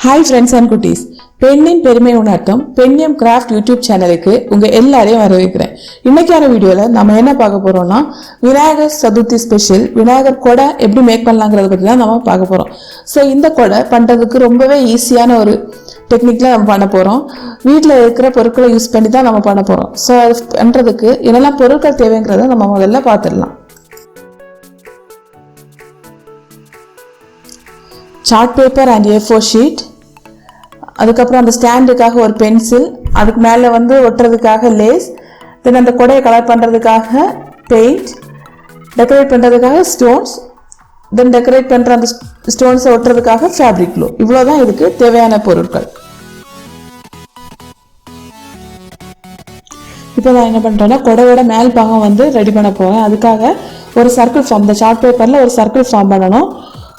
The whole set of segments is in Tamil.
Hi friends and Kutties. பெண்ணின் பெருமை உணர்த்தும் பெண்ணியம் கிராஃப்ட் யூடியூப் சேனலுக்கு உங்க எல்லாரையும் வரவேற்கிறேன். இன்னைக்கான வீடியோல நம்ம என்ன பார்க்க போறோம்னா விநாயகர் சதுர்த்தி ஸ்பெஷல் விநாயகர் கொடை எப்படி மேக் பண்ணலாங்கிறத பத்தி தான் நம்ம பார்க்க போறோம். ஸோ இந்த கொடை பண்றதுக்கு ரொம்பவே ஈஸியான ஒரு டெக்னிக்ல நம்ம பண்ண போறோம். வீட்டில் இருக்கிற பொருட்களை யூஸ் பண்ணி தான் நம்ம பண்ண போறோம். ஸோ அது பண்றதுக்கு என்னெல்லாம் பொருட்கள் தேவைங்கிறத நம்ம முதல்ல பார்த்துடலாம். Chart paper and A4 sheet, அதுக்கப்புறம் அந்த ஸ்டாண்டுக்காக ஒரு பென்சில், அதுக்கு மேலே வந்து ஒட்டுறதுக்காக லேஸ், தென் அந்த கொடையை கலர் பண்ணுறதுக்காக பெயிண்ட், டெக்கரேட் பண்ணுறதுக்காக ஸ்டோன்ஸ், தென் டெக்கரேட் பண்ணுற அந்த ஸ்டோன்ஸை ஒட்டுறதுக்காக ஃபேப்ரிக் க்ளூ. இவ்வளோதான் இதுக்கு தேவையான பொருட்கள். இப்போ நான் என்ன பண்ணுறேன்னா கொடையோட மேல் பாகம் வந்து ரெடி பண்ண போகிறேன். அதுக்காக ஒரு சர்க்கிள் ஃபார்ம், இந்த சார்ட் பேப்பரில் ஒரு சர்க்கிள் ஃபார்ம் பண்ணணும்.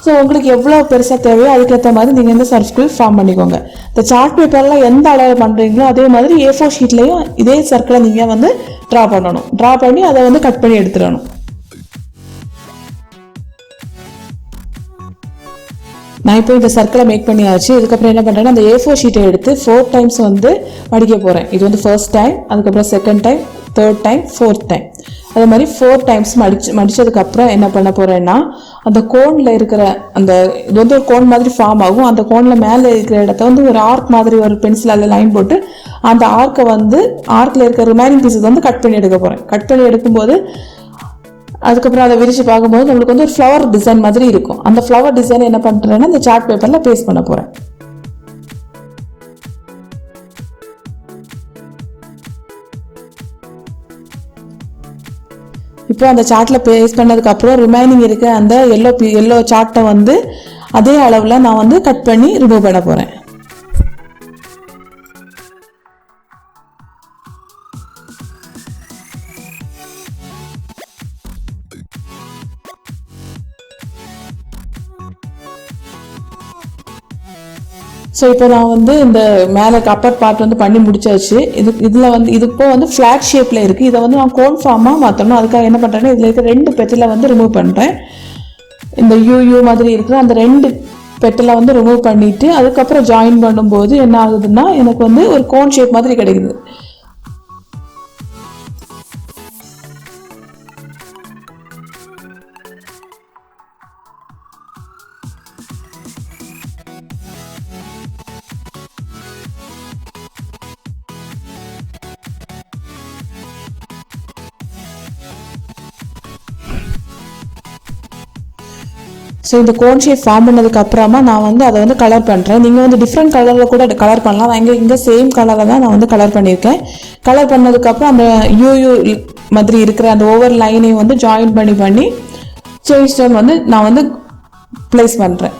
ஸோ உங்களுக்கு எவ்வளோ பெருசாக தேவையோ அதுக்கேற்ற மாதிரி நீங்கள் இந்த சர்க்கிள் ஃபார்ம் பண்ணிக்கோங்க. இந்த சார்ட் பேப்பரில் எந்த அளவு பண்ணுறீங்களோ அதே மாதிரி A4 ஷீட்லேயும் இதே சர்க்கிளை நீங்கள் வந்து ட்ரா பண்ணணும். ட்ரா பண்ணி அதை வந்து கட் பண்ணி எடுத்துடணும். நான் இப்போ இந்த சர்க்கிளை மேக் பண்ணியாச்சு. இதுக்கப்புறம் என்ன பண்ணுறேன்னா அந்த A4 ஷீட்டை எடுத்து 4 டைம்ஸ் வந்து மடிக்க போகிறேன். இது வந்து ஃபர்ஸ்ட் டைம், அதுக்கப்புறம் second time, third time, fourth time. அதே மாதிரி 4 டைம்ஸ் மடித்ததுக்கப்புறம் என்ன பண்ண போகிறேன்னா அந்த கோனில் இருக்கிற அந்த இது வந்து ஒரு கோன் மாதிரி ஃபார்ம் ஆகும். அந்த கோனில் மேலே இருக்கிற இடத்த வந்து ஒரு ஆர்க் மாதிரி ஒரு பென்சிலால் லைன் போட்டு அந்த ஆர்க்கை வந்து ஆர்க்கில் இருக்கிற ரிமைனிங் பீசஸ் வந்து கட் பண்ணி எடுக்க போகிறேன். கட் பண்ணி எடுக்கும்போது அதுக்கப்புறம் அதை விரிச்சு பார்க்கும்போது நம்மளுக்கு வந்து ஒரு ஃப்ளவர் டிசைன் மாதிரி இருக்கும். அந்த ஃப்ளவர் டிசைன் என்ன பண்ணுறேன்னா இந்த சார்ட் பேப்பரில் பேஸ்ட் பண்ண போகிறேன். இப்போ அந்த சார்ட்டில் பேஸ்ட் பண்ணதுக்கப்புறம் ரிமைனிங் இருக்க அந்த எல்லோ சார்ட்டை வந்து அதே அளவில் நான் வந்து கட் பண்ணி ரிமூவ் பண்ண போகிறேன். ஸோ இப்போ நான் வந்து இந்த மேலே அப்பர் பார்ட் வந்து பண்ணி முடிச்சாச்சு. இதில் வந்து இது இப்போ வந்து ஃப்ளாட் ஷேப்பில் இருக்குது. இதை வந்து நான் கோன் ஃபார்மாக மாற்றணும். அதுக்காக என்ன பண்ணுறேன்னா இதில் இருக்க 2 பெட்டில் வந்து ரிமூவ் பண்ணுறேன். இந்த யூ மாதிரி இருக்கிற அந்த 2 பெட்டில் வந்து ரிமூவ் பண்ணிவிட்டு அதுக்கப்புறம் ஜாயின் பண்ணும்போது என்ன ஆகுதுன்னா எனக்கு வந்து ஒரு கோன் ஷேப் மாதிரி கிடைக்குது. ஸோ இந்த கோன் ஷேப் ஃபார்ம் பண்ணதுக்கு அப்புறமா நான் வந்து அதை வந்து கலர் பண்ணுறேன். நீங்கள் வந்து டிஃப்ரெண்ட் கலரில் கூட கலர் பண்ணலாம். நான் இங்கே சேம் கலரில் தான் நான் வந்து கலர் பண்ணியிருக்கேன். கலர் பண்ணதுக்கப்புறம் அந்த யூ மாதிரி இருக்கிற அந்த ஓவர் லைனையும் வந்து ஜாயின் பண்ணி செயின் ஸ்டோன் வந்து நான் வந்து ப்ளேஸ் பண்ணுறேன்.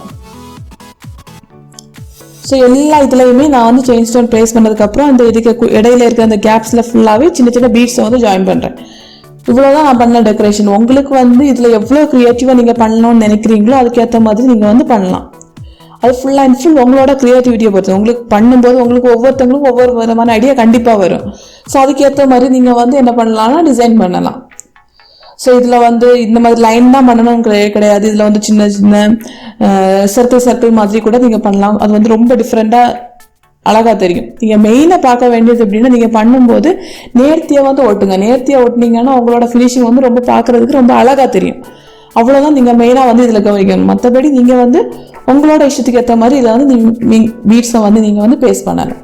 ஸோ எல்லா இதுலையுமே நான் வந்து செயின் ஸ்டோன் ப்ளேஸ் பண்ணதுக்கப்புறம் அந்த இதுக்கு இடையில இருக்கிற அந்த கேப்ஸில் ஃபுல்லாகவே சின்ன சின்ன பீட்ஸை வந்து ஜாயின் பண்ணுறேன். இவ்வளோதான் நான் பண்ண டெக்கரேஷன். உங்களுக்கு வந்து இதில் எவ்வளோ க்ரியேட்டிவாக நீங்கள் பண்ணணும்னு நினைக்கிறீங்களோ அதுக்கேற்ற மாதிரி நீங்கள் வந்து பண்ணலாம். அது ஃபுல் அண்ட் ஃபுல் உங்களோட க்ரியேட்டிவிட்டியை பொறுத்து. உங்களுக்கு பண்ணும்போது உங்களுக்கு ஒவ்வொருத்தவங்களுக்கும் ஒவ்வொரு விதமான ஐடியா கண்டிப்பாக வரும். ஸோ அதுக்கேற்ற மாதிரி நீங்கள் வந்து என்ன பண்ணலாம்னா டிசைன் பண்ணலாம். ஸோ இதில் வந்து இந்த மாதிரி லைன் தான் பண்ணணும் கிடையாது. இதில் வந்து சின்ன சின்ன சர்க்கிள் மாதிரி கூட நீங்கள் பண்ணலாம். அது வந்து ரொம்ப டிஃப்ரெண்ட்டாக அழகாக தெரியும். நீங்கள் மெயினாக பார்க்க வேண்டியது எப்படின்னா நீங்கள் பண்ணும்போது நேர்த்தியாக வந்து ஓட்டுங்க. நேர்த்தியாக ஓட்டினீங்கன்னா உங்களோட ஃபினிஷிங் வந்து ரொம்ப பார்க்குறதுக்கு ரொம்ப அழகாக தெரியும். அவ்வளோதான் நீங்கள் மெயினாக வந்து இதில் கவனிக்கணும். மற்றபடி நீங்கள் வந்து உங்களோட இஷ்டத்துக்கு ஏற்ற மாதிரி இதில் வந்து நீங்கள் பீட்ஸை வந்து நீங்கள் வந்து பேஸ்ட் பண்ணலாம்.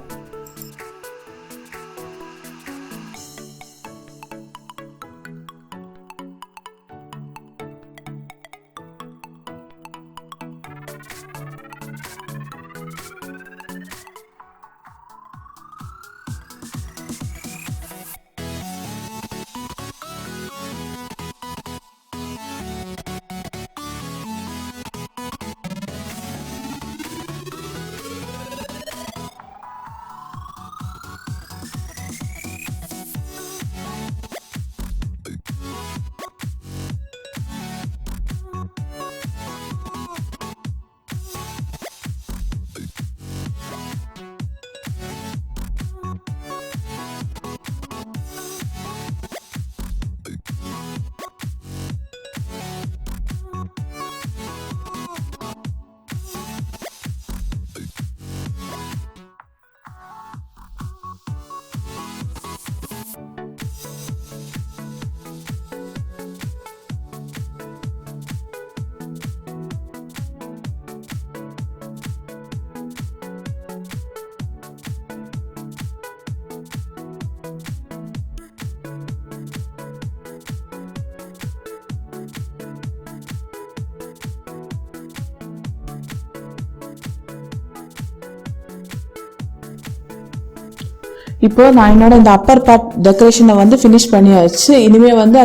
இப்போ நான் என்னோட இந்த அப்பர் பார்ட் டெக்கரேஷனை வந்து ஃபினிஷ் பண்ணியாச்சு. இனிமேல் வந்து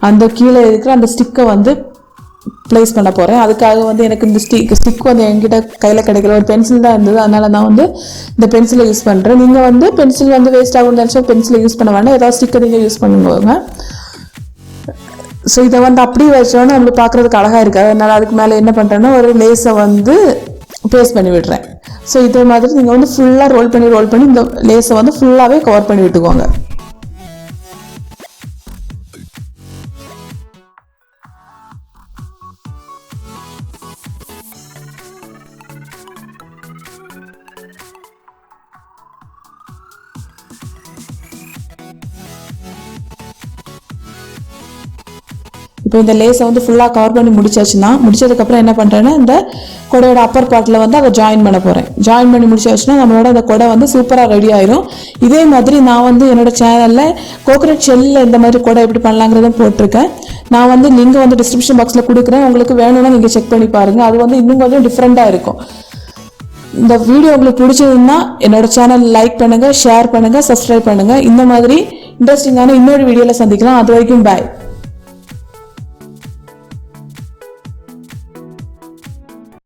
அந்த கீழே இருக்கிற அந்த ஸ்டிக்கை வந்து ப்ளேஸ் பண்ண போகிறேன். அதுக்காக வந்து எனக்கு இந்த ஸ்டிக் வந்து என்கிட்ட கையில் கிடைக்கிற ஒரு பென்சில் தான் இருந்தது. அதனால் நான் வந்து இந்த பென்சிலை யூஸ் பண்ணுறேன். நீங்கள் வந்து பென்சில் வந்து வேஸ்ட் ஆகும்னு நினச்சா பென்சிலை யூஸ் பண்ண வேண்டாம், ஏதாவது ஸ்டிக்கை நீங்கள் யூஸ் பண்ணுவாங்க. ஸோ இதை வந்து அப்படியே வச்சோன்னா நம்மளுக்கு பார்க்குறதுக்கு அழகாக இருக்காது. அதனால் அதுக்கு மேலே என்ன பண்ணுறேன்னா ஒரு லேஸை வந்து பேஸ்ட் பண்ணி விடுறேன். ஸோ இதே மாதிரி நீங்கள் வந்து ஃபுல்லாக ரோல் பண்ணி இந்த லேஸை வந்து ஃபுல்லாகவே கவர் பண்ணி விட்டுக்கோங்க. இப்போ இந்த லேஸை வந்து ஃபுல்லாக கவர் பண்ணி முடிச்சதுக்கப்புறம் என்ன பண்ணுறேன்னா இந்த கொடையோட அப்பர் பார்ட்டில் வந்து அதை ஜாயின் பண்ண போகிறேன். ஜாயின் பண்ணி முடிச்சாச்சுன்னா நம்மளோட அந்த கொடை வந்து சூப்பராக ரெடி ஆயிரும். இதே மாதிரி நான் வந்து என்னோட சேனலில் கோகனட் ஷெல்லில் இந்த மாதிரி கொடை எப்படி பண்ணலாங்கிறதும் போட்டிருக்கேன். நான் வந்து லிங்க் வந்து டிஸ்கிரிப்ஷன் பாக்ஸில் கொடுக்குறேன். உங்களுக்கு வேணும்னா நீங்கள் செக் பண்ணி பாருங்கள். அது வந்து இன்னும் கொஞ்சம் டிஃப்ரெண்ட்டாக இருக்கும். இந்த வீடியோ உங்களுக்கு பிடிச்சதுன்னா என்னோட சேனல் லைக் பண்ணுங்கள், ஷேர் பண்ணுங்கள், சப்ஸ்கிரைப் பண்ணுங்கள். இந்த மாதிரி இன்ட்ரெஸ்டிங்கான இன்னொரு வீடியோவில் சந்திக்கலாம். அது வரைக்கும் பாய்.